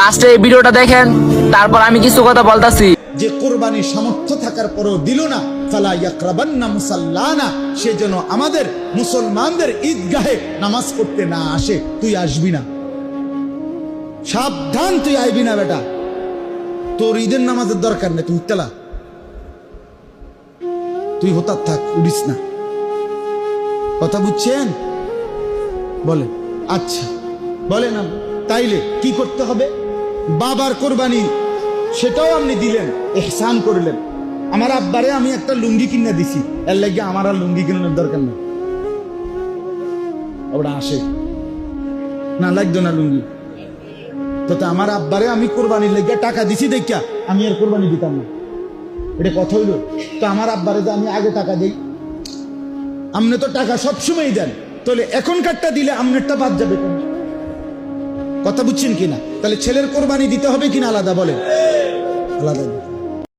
ফার্স্টে এই ভিডিওটা দেখেন, তারপর আমি কিছু কথা বলতাছি। যে কোরবানির সামর্থ্য থাকার পরও দিল না, ফালা ইয়াকরাবান্না মুসাল্লানা, সে যেন আমাদের মুসলমানদের ঈদগাহে নামাজ পড়তে না আসে। তুই আসবি না, সাবধান, তুই আইবি না বেটা। তোর ঈদের নামাজের দরকার নেই, তুই উঠতেলা, তুই হতার থাক, উড়িস না। কথা বুঝছেন? বলে আচ্ছা, বলে না, তাইলে কি করতে হবে? বাবার কোরবানি সেটাও আপনি দিলেন, ইহসান করলেন। আমার আব্বারে আমি একটা লুঙ্গি কিনে দিছি, এর লাগে আমার আর লুঙ্গি কিনানোর দরকার নেই। ওরা আসে না, লাগতো না লুঙ্গি, তো আমার আব্বারে আমি কোরবানির লেগে টাকা দিছি দেখা আমি আর কোরবানি দিতাম না, এটা কথা হইল? তো আমার আব্বারে যে আমি আগে টাকা দিই, আপনি তো টাকা সবসময় দেন, তাহলে এখনকারটা দিলে আমনেরটা বাদ যাবে কেন? কথা বুঝছেন কিনা? তাহলে ছেলের কোরবানি দিতে হবে কিনা আলাদা? বলেন, আলাদা।